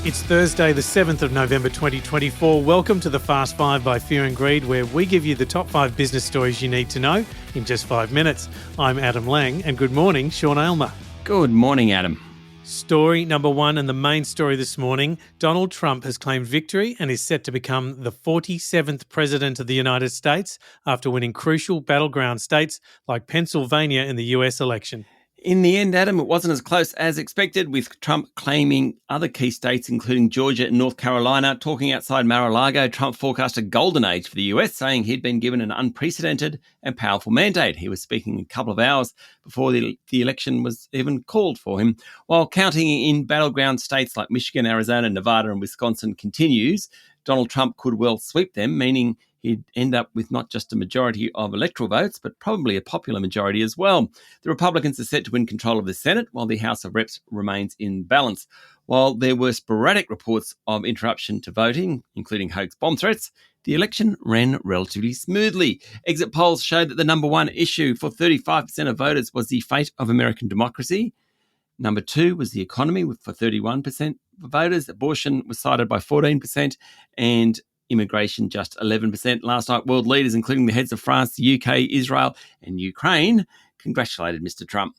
It's Thursday, the 7th of November 2024. Welcome to the Fast 5 by Fear and Greed, where we give you the top 5 business stories you need to know in just 5 minutes. I'm Adam Lang, and good morning, Sean Aylmer. Good morning, Adam. Story number 1 and the main story this morning. Donald Trump has claimed victory and is set to become the 47th president of the United States after winning crucial battleground states like Pennsylvania in the US election. In the end, Adam, it wasn't as close as expected, with Trump claiming other key states, including Georgia and North Carolina. Talking outside Mar-a-Lago, Trump forecast a golden age for the US, saying he'd been given an unprecedented and powerful mandate. He was speaking a couple of hours before the election was even called for him. While counting in battleground states like Michigan, Arizona, Nevada and Wisconsin continues, Donald Trump could well sweep them, meaning he'd end up with not just a majority of electoral votes, but probably a popular majority as well. The Republicans are set to win control of the Senate, while the House of Reps remains in balance. While there were sporadic reports of interruption to voting, including hoax bomb threats, the election ran relatively smoothly. Exit polls showed that the number one issue for 35% of voters was the fate of American democracy. Number two was the economy, for 31% of voters. Abortion was cited by 14%, and immigration just 11%. Last night, world leaders, including the heads of France, the UK, Israel and Ukraine, congratulated Mr. Trump.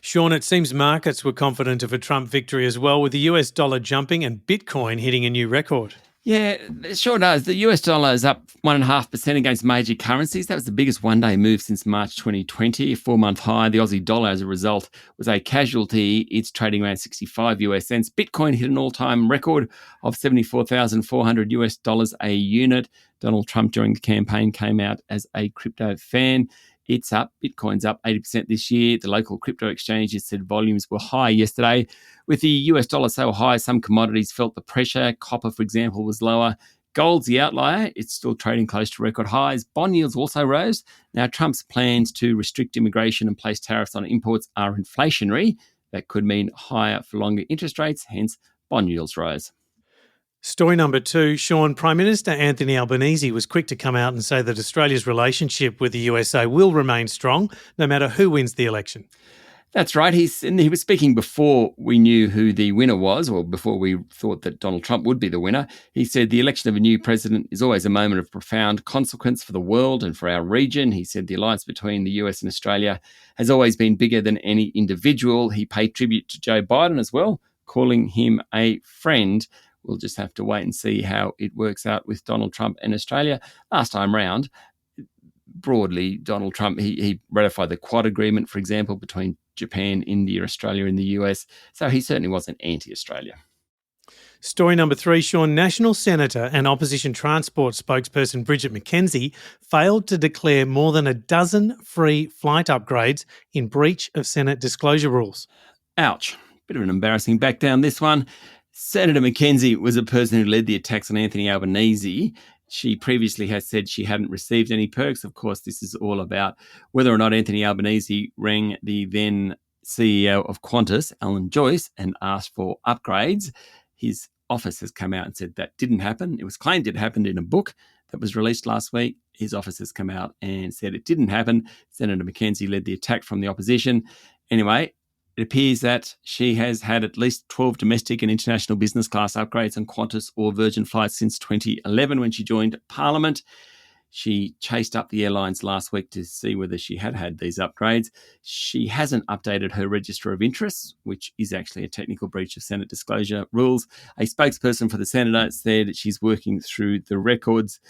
Sean, it seems markets were confident of a Trump victory as well, with the US dollar jumping and Bitcoin hitting a new record. Yeah, it sure does. The US dollar is up 1.5% against major currencies. That was the biggest one-day move since March 2020, a 4-month high. The Aussie dollar, as a result, was a casualty. It's trading around 65 US cents. Bitcoin hit an all-time record of 74,400 US dollars a unit. Donald Trump, during the campaign, came out as a crypto fan. It's up. Bitcoin's up 80% this year. The local crypto exchanges said volumes were high yesterday. With the US dollar so high, some commodities felt the pressure. Copper, for example, was lower. Gold's the outlier. It's still trading close to record highs. Bond yields also rose. Now, Trump's plans to restrict immigration and place tariffs on imports are inflationary. That could mean higher for longer interest rates, hence bond yields rose. Story number 2, Sean, Prime Minister Anthony Albanese was quick to come out and say that Australia's relationship with the USA will remain strong no matter who wins the election. That's right. He was speaking before we knew who the winner was, or before we thought that Donald Trump would be the winner. He said the election of a new president is always a moment of profound consequence for the world and for our region. He said the alliance between the US and Australia has always been bigger than any individual. He paid tribute to Joe Biden as well, calling him a friend. We'll just have to wait and see how it works out with Donald Trump and Australia. Last time round, broadly, Donald Trump, he ratified the Quad agreement, for example, between Japan, India, Australia and the US. So he certainly wasn't anti-Australia. Story number 3, Sean, National Senator and Opposition Transport spokesperson Bridget McKenzie failed to declare more than a dozen free flight upgrades in breach of Senate disclosure rules. Ouch. Bit of an embarrassing back down this one. Senator McKenzie was a person who led the attacks on Anthony Albanese. She previously has said she hadn't received any perks. Of course, this is all about whether or not Anthony Albanese rang the then CEO of Qantas, Alan Joyce, and asked for upgrades. His office has come out and said that didn't happen. It was claimed it happened in a book that was released last week. His office has come out and said it didn't happen. Senator McKenzie led the attack from the opposition. Anyway, it appears that she has had at least 12 domestic and international business class upgrades on Qantas or Virgin flights since 2011 when she joined Parliament. She chased up the airlines last week to see whether she had had these upgrades. She hasn't updated her register of interests, which is actually a technical breach of Senate disclosure rules. A spokesperson for the Senator said she's working through the records.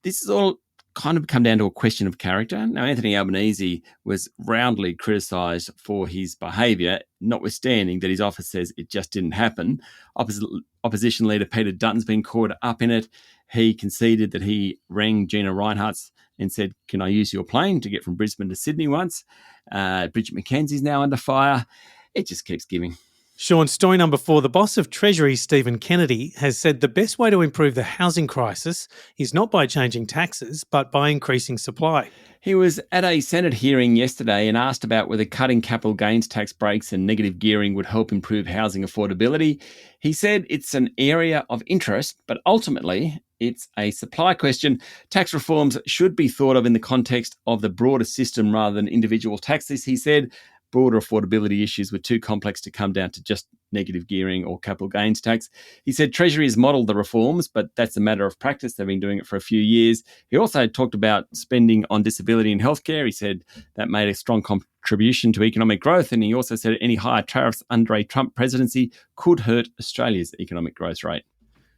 This is all kind of come down to a question of character. Now, Anthony Albanese was roundly criticised for his behaviour, notwithstanding that his office says it just didn't happen. Opposition leader Peter Dutton's been caught up in it. He conceded that he rang Gina Rinehart and said, "Can I use your plane to get from Brisbane to Sydney once?" Bridget McKenzie's now under fire. It just keeps giving. Sean, story number 4, the boss of Treasury, Stephen Kennedy, has said the best way to improve the housing crisis is not by changing taxes, but by increasing supply. He was at a Senate hearing yesterday and asked about whether cutting capital gains tax breaks and negative gearing would help improve housing affordability. He said it's an area of interest, but ultimately it's a supply question. Tax reforms should be thought of in the context of the broader system rather than individual taxes, he said. Broader affordability issues were too complex to come down to just negative gearing or capital gains tax. He said Treasury has modelled the reforms, but that's a matter of practice. They've been doing it for a few years. He also talked about spending on disability and healthcare. He said that made a strong contribution to economic growth. And he also said any higher tariffs under a Trump presidency could hurt Australia's economic growth rate.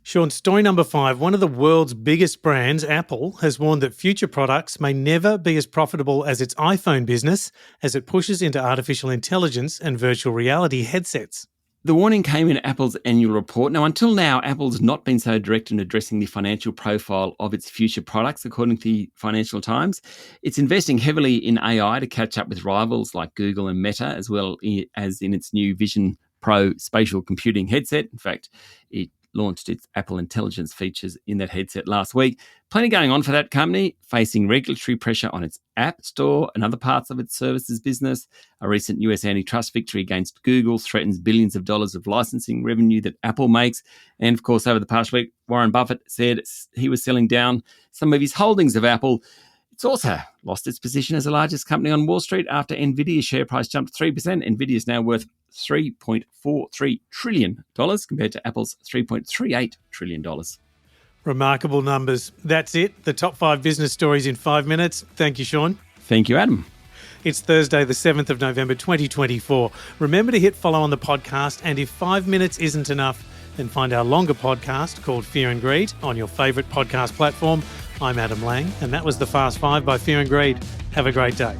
Sean, story number 5. One of the world's biggest brands, Apple, has warned that future products may never be as profitable as its iPhone business as it pushes into artificial intelligence and virtual reality headsets. The warning came in Apple's annual report. Now, until now, Apple's not been so direct in addressing the financial profile of its future products, according to the Financial Times. It's investing heavily in AI to catch up with rivals like Google and Meta, as well as in its new Vision Pro spatial computing headset. In fact, it launched its Apple Intelligence features in that headset last week. Plenty going on for that company, facing regulatory pressure on its App Store and other parts of its services business. A recent US antitrust victory against Google threatens billions of dollars of licensing revenue that Apple makes. And of course, over the past week, Warren Buffett said he was selling down some of his holdings of Apple. It's also lost its position as the largest company on Wall Street after Nvidia's share price jumped 3%. Nvidia is now worth $3.43 trillion compared to Apple's $3.38 trillion. Remarkable numbers. That's it. The top 5 business stories in 5 minutes. Thank you, Sean. Thank you, Adam. It's Thursday, the 7th of November, 2024. Remember to hit follow on the podcast, and if 5 minutes isn't enough, then find our longer podcast called Fear and Greed on your favourite podcast platform. I'm Adam Lang, and that was the Fast 5 by Fear and Greed. Have a great day.